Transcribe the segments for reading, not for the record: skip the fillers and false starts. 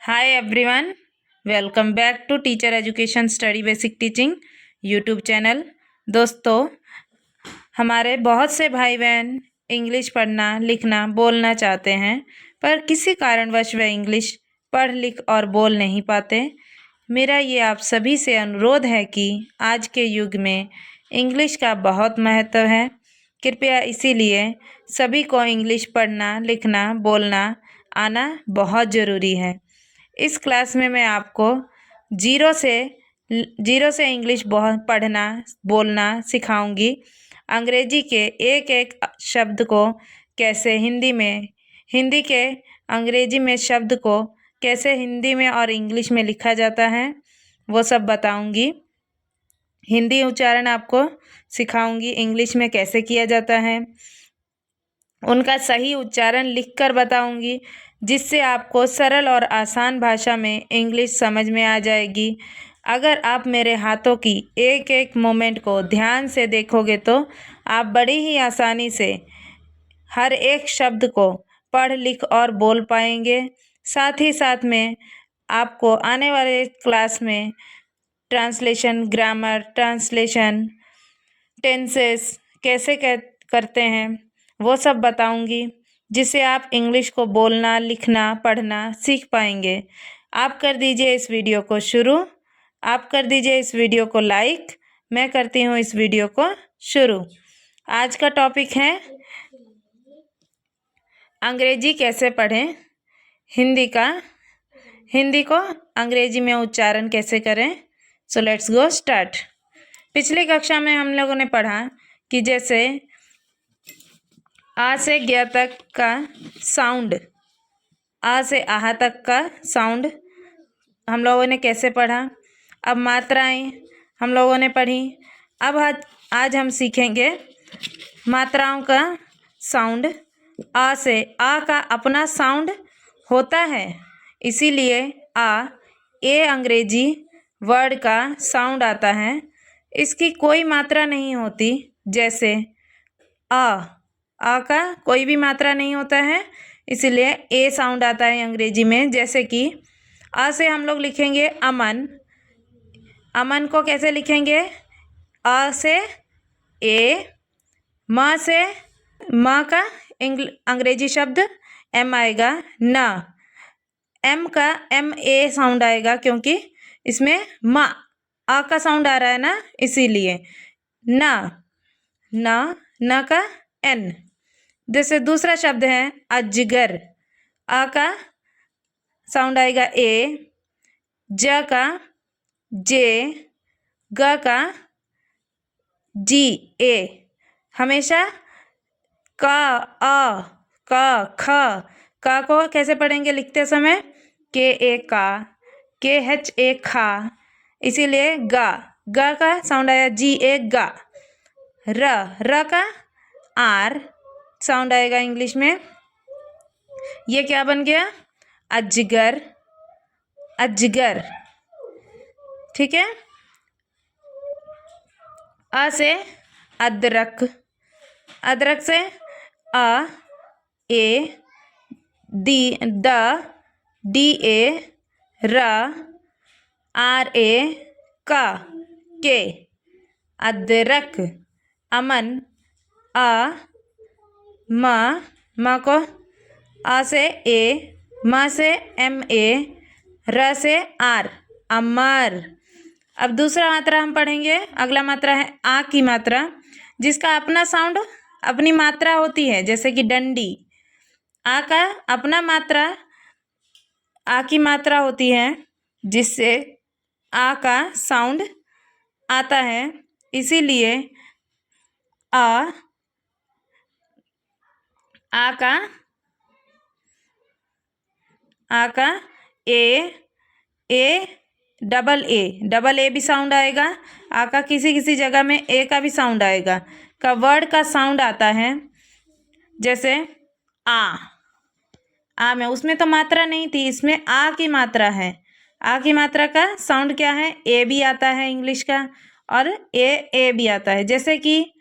Hi everyone, welcome back to teacher education study basic teaching YouTube channel. दोस्तों, हमारे बहुत से भाई बहन इंग्लिश पढ़ना लिखना बोलना चाहते हैं, पर किसी कारणवश वे इंग्लिश पढ़ लिख और बोल नहीं पाते। मेरा ये आप सभी से अनुरोध है कि आज के युग में इंग्लिश का बहुत महत्व है। कृपया इसीलिए सभी को इंग्लिश पढ़ना लिखना बोलना आना बहुत ज़रूरी है। इस क्लास में मैं आपको जीरो से इंग्लिश पढ़ना बोलना सिखाऊंगी। अंग्रेजी के एक एक शब्द को कैसे हिंदी के अंग्रेजी में शब्द को कैसे हिंदी में और इंग्लिश में लिखा जाता है वो सब बताऊंगी। हिंदी उच्चारण आपको सिखाऊंगी, इंग्लिश में कैसे किया जाता है उनका सही उच्चारण लिखकर बताऊंगी, जिससे आपको सरल और आसान भाषा में इंग्लिश समझ में आ जाएगी। अगर आप मेरे हाथों की एक एक मोमेंट को ध्यान से देखोगे तो आप बड़ी ही आसानी से हर एक शब्द को पढ़ लिख और बोल पाएंगे। साथ ही साथ में आपको आने वाले क्लास में ट्रांसलेशन, ग्रामर, ट्रांसलेशन, टेंसेस कैसे करते हैं वो सब बताऊंगी, जिससे आप इंग्लिश को बोलना लिखना पढ़ना सीख पाएंगे। आप कर दीजिए इस वीडियो को शुरू, आप कर दीजिए इस वीडियो को लाइक। मैं करती हूँ इस वीडियो को शुरू। आज का टॉपिक है अंग्रेजी कैसे पढ़ें, हिंदी को अंग्रेजी में उच्चारण कैसे करें। So let's go start. पिछली कक्षा में हम लोगों ने पढ़ा कि जैसे आ से ज्ञ तक का साउंड, आ से आहा तक का साउंड हम लोगों ने कैसे पढ़ा। अब मात्राएं हम लोगों ने पढ़ी। अब आज हम सीखेंगे मात्राओं का साउंड। आ से, आ का अपना साउंड होता है, इसीलिए ए अंग्रेजी वर्ड का साउंड आता है। इसकी कोई मात्रा नहीं होती। जैसे आ का कोई भी मात्रा नहीं होता है, इसीलिए ए साउंड आता है अंग्रेजी में। जैसे कि आ से हम लोग लिखेंगे अमन। अमन को कैसे लिखेंगे? आ से ए, म से, म का अंग्रेजी शब्द एम आएगा, न। एम का एम ए साउंड आएगा, क्योंकि इसमें म आ का साउंड आ रहा है ना, इसीलिए न का एन। जैसे दूसरा शब्द है अजगर। आ का साउंड आएगा ए, ज का जे, ग का जी, ए। हमेशा का, आ, का को कैसे पढ़ेंगे लिखते समय? के ए का, के एच ए खा, इसीलिए ग का साउंड आया जी ए गा। र का आर साउंड आएगा इंग्लिश में। ये क्या बन गया? अजगर, अजगर। ठीक है। अ से अदरक। अदरक से अ ए, द, डी ए, र, आर ए, का, के, अदरक। अमन, म को आ से ए, म से एम ए, र से आर, अमर। अब दूसरा मात्रा हम पढ़ेंगे। अगला मात्रा है आ की मात्रा, जिसका अपना साउंड अपनी मात्रा होती है। जैसे कि डंडी। आ का अपना मात्रा, आ की मात्रा होती है, जिससे आ का साउंड आता है। इसीलिए आ का डबल ए भी साउंड आएगा। आ का किसी जगह में ए का भी साउंड आएगा। का वर्ड का साउंड आता है। जैसे आ में, उसमें तो मात्रा नहीं थी, इसमें आ की मात्रा है। आ की मात्रा का साउंड क्या है? ए भी आता है इंग्लिश का, और ए भी आता है। जैसे कि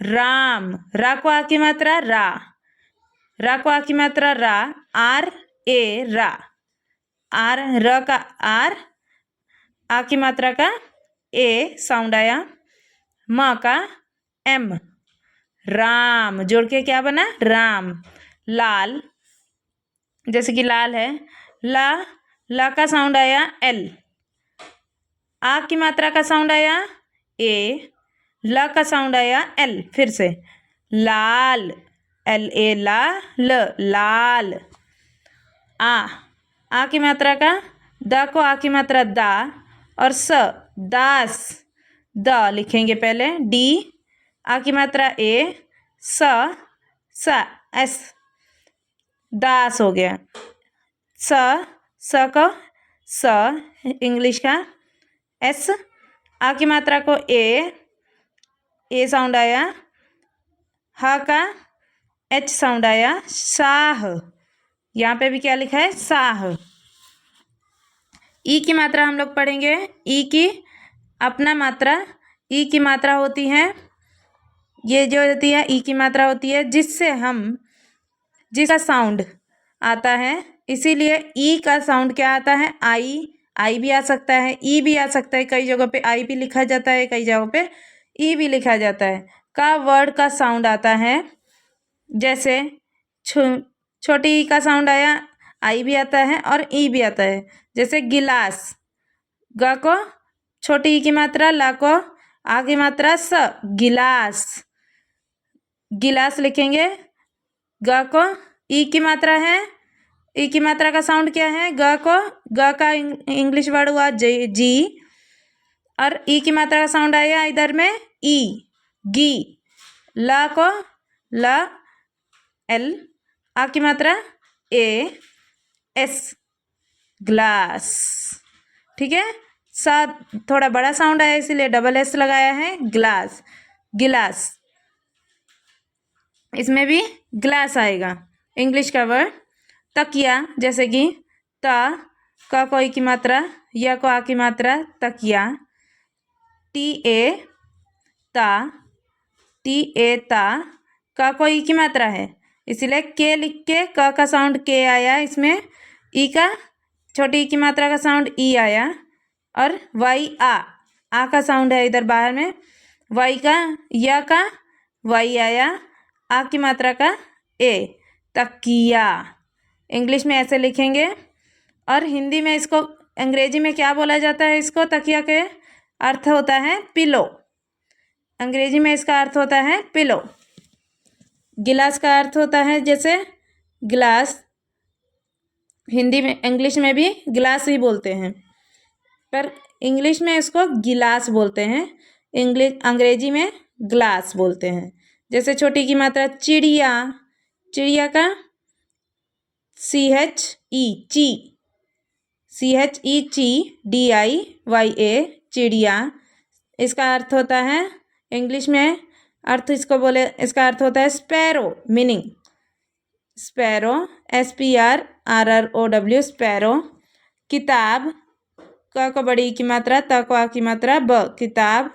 राम। रा को आ की मात्रा रा, रा को आ की मात्रा रा, आर ए रा। आर, र का आर, आ की मात्रा का ए साउंड आया, म का एम, राम, जोड़ के क्या बना, राम। लाल, जैसे कि लाल है, ला का साउंड आया एल, आ की मात्रा का साउंड आया ए, ल का साउंड आया एल, फिर से लाल, एल ए ला ल, लाल। आ की मात्रा का द को आ की मात्रा दा और स, दास, द लिखेंगे पहले, डी, आ की मात्रा ए, स एस, दास हो गया। स को स इंग्लिश का, एस, आ की मात्रा को ए साउंड आया, ह का एच साउंड आया, साह, यहाँ पे भी क्या लिखा है, साह। ई की मात्रा हम लोग पढ़ेंगे, ई की अपना मात्रा, ई की मात्रा होती है, ये जो होती है ई की मात्रा होती है जिसका साउंड आता है, इसीलिए ई का साउंड क्या आता है, आई भी आ सकता है, ई भी आ सकता है, कई जगहों पे आई भी लिखा जाता है, कई जगहों पे ई भी लिखा जाता है। का वर्ड का साउंड आता है, जैसे छोटी ई का साउंड आया, आई भी आता है और ई भी आता है, जैसे गिलास, ग को छोटी ई की मात्रा, ला को आ की मात्रा स, गिलास, गिलास लिखेंगे। ग को ई की मात्रा है, ई की मात्रा का साउंड क्या है, ग का इंग्लिश वर्ड हुआ जी, और ई की मात्रा का साउंड आया इधर में ई, गी। ला को ल, एल, आ की मात्रा ए, एस, ग्लास। ठीक है, थोड़ा बड़ा साउंड आया इसीलिए डबल एस लगाया है, ग्लास, गिलास, इसमें भी ग्लास आएगा। इंग्लिश का वर्ड तकिया, जैसे कि क को ई की मात्रा, या को आ की मात्रा, तकिया, टी ए ता, क को ई की मात्रा है, इसीलिए के लिख के क का साउंड के आया, इसमें ई का छोटी ई की मात्रा का साउंड ई आया, और वाई आ का साउंड है इधर बाहर में, वाई का, या का वाई आया, आ की मात्रा का ए, तकिया। इंग्लिश में ऐसे लिखेंगे, और हिंदी में इसको, अंग्रेजी में क्या बोला जाता है इसको, तकिया के अर्थ होता है पिलो, अंग्रेजी में इसका अर्थ होता है पिलो। गिलास का अर्थ होता है जैसे गिलास, हिंदी में, इंग्लिश में भी गिलास ही बोलते हैं, पर इंग्लिश में इसको गिलास बोलते हैं, अंग्रेजी में ग्लास बोलते हैं। जैसे छोटी की मात्रा चिड़िया, चिड़िया का CHE, DIYA, चिड़िया, इसका अर्थ होता है, इंग्लिश में अर्थ इसको बोले, इसका अर्थ होता है sparrow, meaning sparrow, SPRRROW, sparrow. किताब, क को बड़ी ई की मात्रा, त को आ की मात्रा, ब, किताब,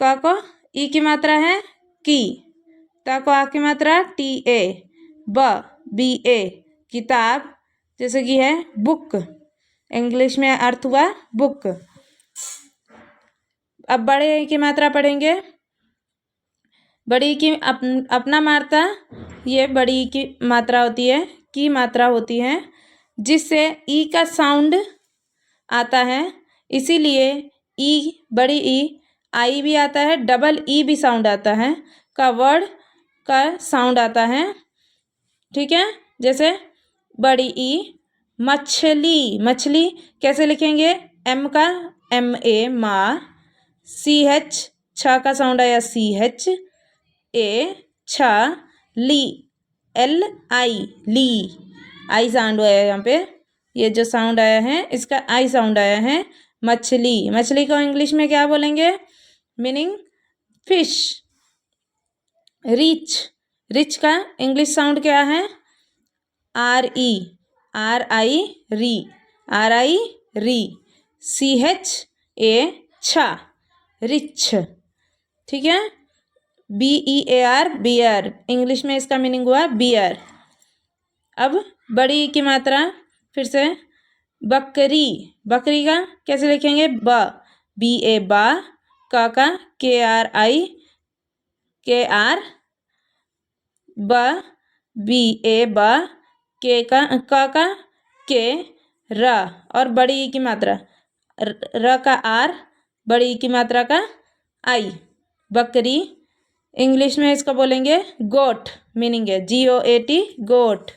क को ई की मात्रा है की, त को आ की मात्रा TA, BA, किताब, जैसे कि है बुक, इंग्लिश में अर्थ हुआ बुक। अब बड़े ई की मात्रा पढ़ेंगे, बड़ी की अपना मात्रा, ये बड़ी की मात्रा होती है, की मात्रा होती है, जिससे ई का साउंड आता है, इसीलिए ई, बड़ी ई, आई भी आता है, डबल ई भी साउंड आता है, का वर्ड का साउंड आता है। ठीक है, जैसे बड़ी ई, मछली कैसे लिखेंगे, एम का MA, माँ, CH, छ का साउंड आया CH, ए, छ, ली, LI, ली, आई साउंड आया यहाँ पे, ये जो साउंड आया है इसका आई साउंड आया है, मछली को इंग्लिश में क्या बोलेंगे, मीनिंग फिश। रिच का इंग्लिश साउंड क्या है, RI, री, CHA, छा, रिच। ठीक है, BEAR, बियर, इंग्लिश में इसका मीनिंग हुआ बियर। अब बड़ी की मात्रा फिर से बकरी, बकरी का कैसे लिखेंगे? बी ए बा, का के आर आई, के आर, बी ए बा, के का के, र और बड़ी ई की मात्रा र का आर, बड़ी ई की मात्रा का आई, बकरी। इंग्लिश में इसको बोलेंगे गोट, मीनिंग है GOAT, गोट।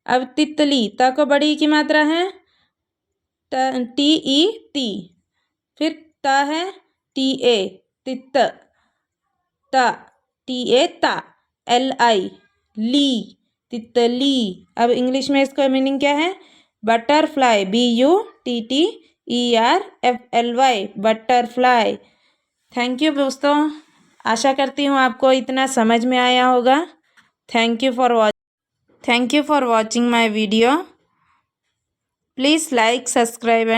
अब तितली, त को बड़ी ई की मात्रा है TET, फिर त है TA, तित, TA ता, LI, ली, तितली। अब इंग्लिश में इसका मीनिंग क्या है? Butterfly, BUTTERFLY, butterfly. Thank you दोस्तों, आशा करती हूँ आपको इतना समझ में आया होगा। Thank you for watching my video. Please like, subscribe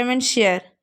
and share.